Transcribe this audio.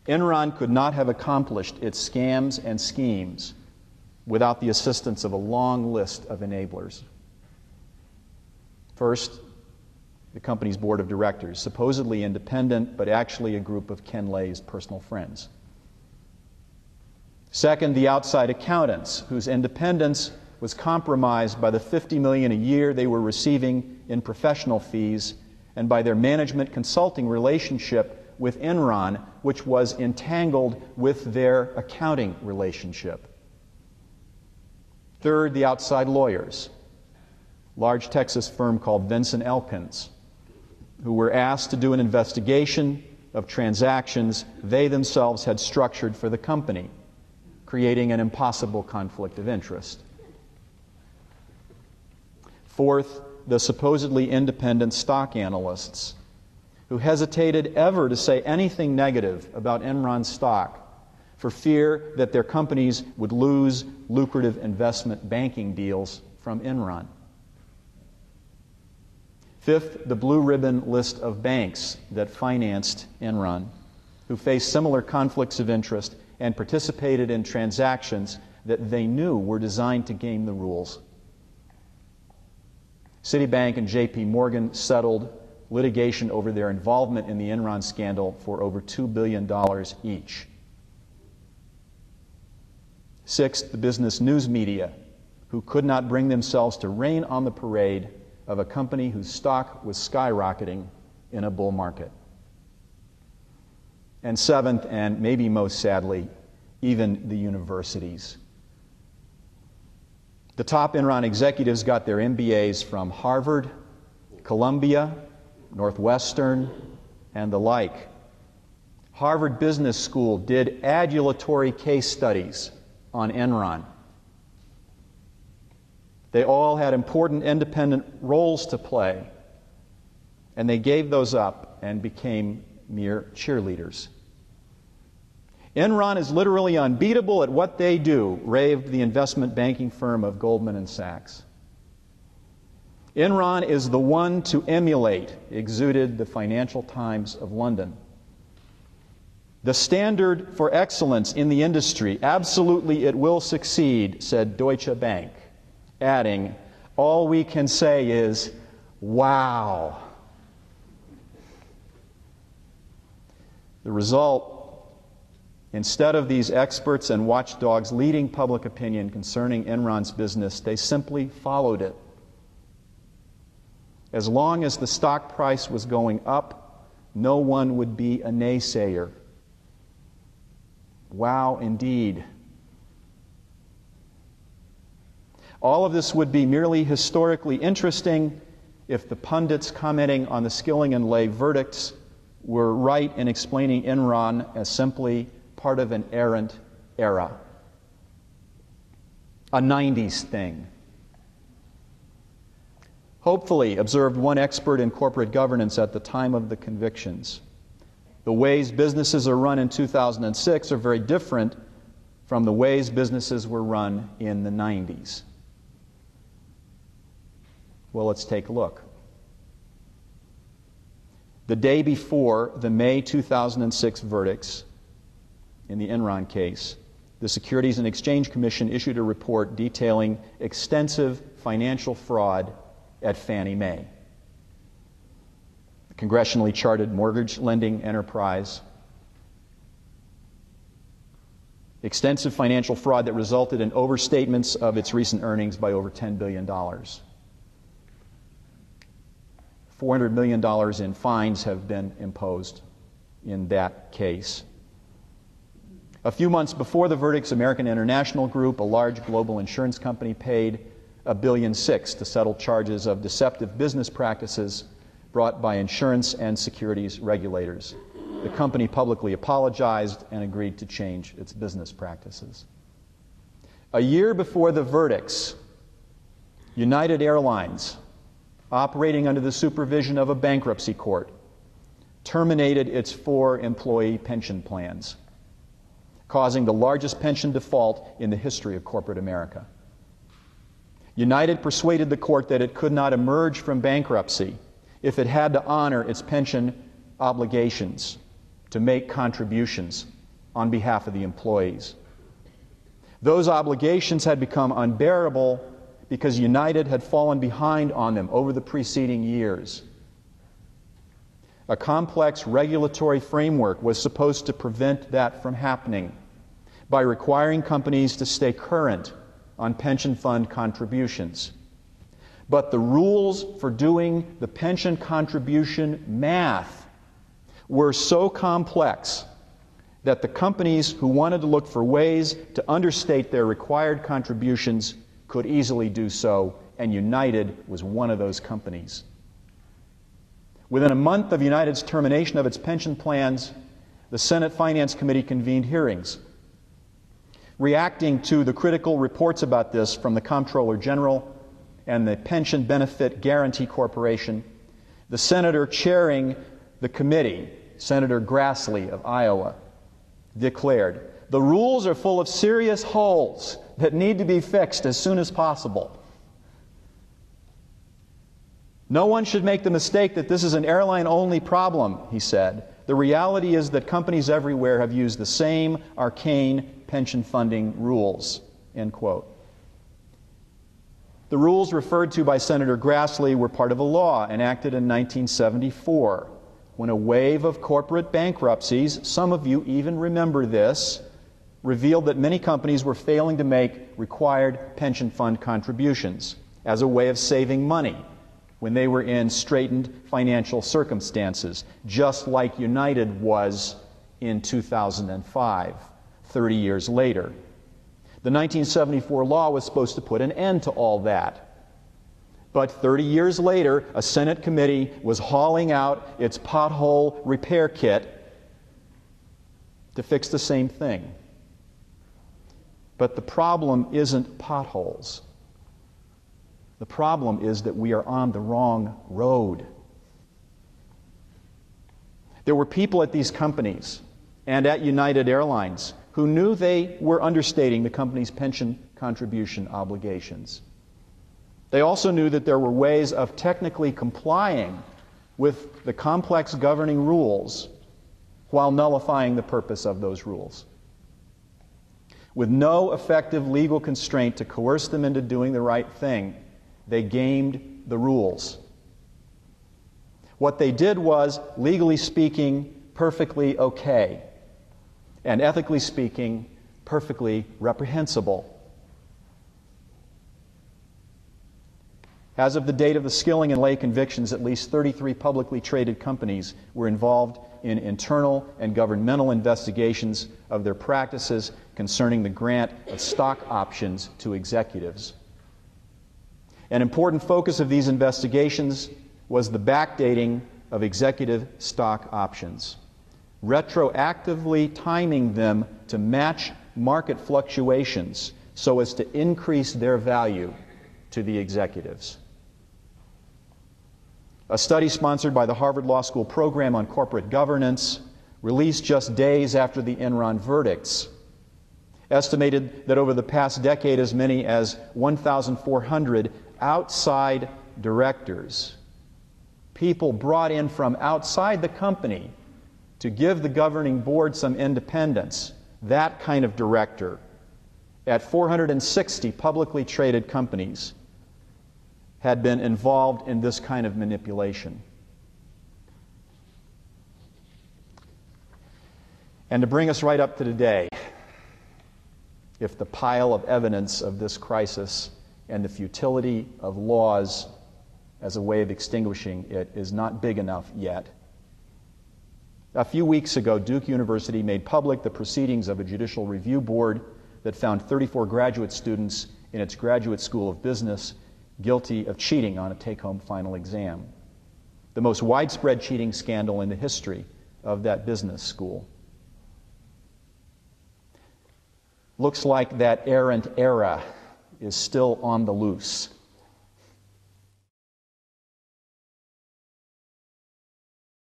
Enron could not have accomplished its scams and schemes without the assistance of a long list of enablers. First, the company's board of directors, supposedly independent, but actually a group of Ken Lay's personal friends. Second, the outside accountants, whose independence was compromised by the $50 million a year they were receiving in professional fees and by their management consulting relationship with Enron, which was entangled with their accounting relationship. Third, the outside lawyers, large Texas firm called Vinson Elkins, who were asked to do an investigation of transactions they themselves had structured for the company, creating an impossible conflict of interest. Fourth, the supposedly independent stock analysts, who hesitated ever to say anything negative about Enron's stock for fear that their companies would lose lucrative investment banking deals from Enron. Fifth, the blue ribbon list of banks that financed Enron, who faced similar conflicts of interest and participated in transactions that they knew were designed to game the rules. Citibank and J.P. Morgan settled litigation over their involvement in the Enron scandal for over $2 billion each. Sixth, the business news media, who could not bring themselves to rain on the parade of a company whose stock was skyrocketing in a bull market. And seventh, and maybe most sadly, even the universities. The top Enron executives got their MBAs from Harvard, Columbia, Northwestern, and the like. Harvard Business School did adulatory case studies on Enron. They all had important independent roles to play, and they gave those up and became mere cheerleaders. Enron is literally unbeatable at what they do, raved the investment banking firm of Goldman Sachs. Enron is the one to emulate, exuded the Financial Times of London. The standard for excellence in the industry, absolutely it will succeed, said Deutsche Bank, adding, all we can say is, wow. The result, instead of these experts and watchdogs leading public opinion concerning Enron's business, they simply followed it. As long as the stock price was going up, no one would be a naysayer. Wow, indeed. All of this would be merely historically interesting if the pundits commenting on the Skilling and Lay verdicts were right in explaining Enron as simply part of an errant era, a 90s thing. Hopefully, observed one expert in corporate governance at the time of the convictions, the ways businesses are run in 2006 are very different from the ways businesses were run in the 90s. Well, let's take a look. The day before the May 2006 verdicts in the Enron case, the Securities and Exchange Commission issued a report detailing extensive financial fraud at Fannie Mae, a congressionally chartered mortgage lending enterprise. Extensive financial fraud that resulted in overstatements of its recent earnings by over $10 billion. $400 million in fines have been imposed in that case. A few months before the verdicts, American International Group, a large global insurance company, paid $1.6 billion to settle charges of deceptive business practices brought by insurance and securities regulators. The company publicly apologized and agreed to change its business practices. A year before the verdicts, United Airlines, operating under the supervision of a bankruptcy court, terminated its 4 employee pension plans, causing the largest pension default in the history of corporate America. United persuaded the court that it could not emerge from bankruptcy if it had to honor its pension obligations to make contributions on behalf of the employees. Those obligations had become unbearable because United had fallen behind on them over the preceding years. A complex regulatory framework was supposed to prevent that from happening by requiring companies to stay current on pension fund contributions. But the rules for doing the pension contribution math were so complex that the companies who wanted to look for ways to understate their required contributions could easily do so, and United was one of those companies. Within a month of United's termination of its pension plans, the Senate Finance Committee convened hearings. Reacting to the critical reports about this from the Comptroller General and the Pension Benefit Guarantee Corporation, the senator chairing the committee, Senator Grassley of Iowa, declared, "The rules are full of serious holes that need to be fixed as soon as possible. No one should make the mistake that this is an airline-only problem," he said. "The reality is that companies everywhere have used the same arcane pension funding rules." End quote. The rules referred to by Senator Grassley were part of a law enacted in 1974, when a wave of corporate bankruptcies, some of you even remember this, revealed that many companies were failing to make required pension fund contributions as a way of saving money when they were in straitened financial circumstances, just like United was in 2005, 30 years later. The 1974 law was supposed to put an end to all that. But 30 years later, a Senate committee was hauling out its pothole repair kit to fix the same thing. But the problem isn't potholes. The problem is that we are on the wrong road. There were people at these companies and at United Airlines who knew they were understating the company's pension contribution obligations. They also knew that there were ways of technically complying with the complex governing rules while nullifying the purpose of those rules. With no effective legal constraint to coerce them into doing the right thing, they gamed the rules. What they did was, legally speaking, perfectly okay, and ethically speaking, perfectly reprehensible. As of the date of the Skilling and Lay convictions, at least 33 publicly traded companies were involved in internal and governmental investigations of their practices concerning the grant of stock options to executives. An important focus of these investigations was the backdating of executive stock options, retroactively timing them to match market fluctuations so as to increase their value to the executives. A study sponsored by the Harvard Law School program on corporate governance, released just days after the Enron verdicts, estimated that over the past decade as many as 1,400 outside directors, people brought in from outside the company to give the governing board some independence, that kind of director, at 460 publicly traded companies, had been involved in this kind of manipulation. And to bring us right up to today, if the pile of evidence of this crisis and the futility of laws as a way of extinguishing it is not big enough yet, a few weeks ago, Duke University made public the proceedings of a judicial review board that found 34 graduate students in its Graduate School of Business guilty of cheating on a take-home final exam, the most widespread cheating scandal in the history of that business school. Looks like that errant era is still on the loose.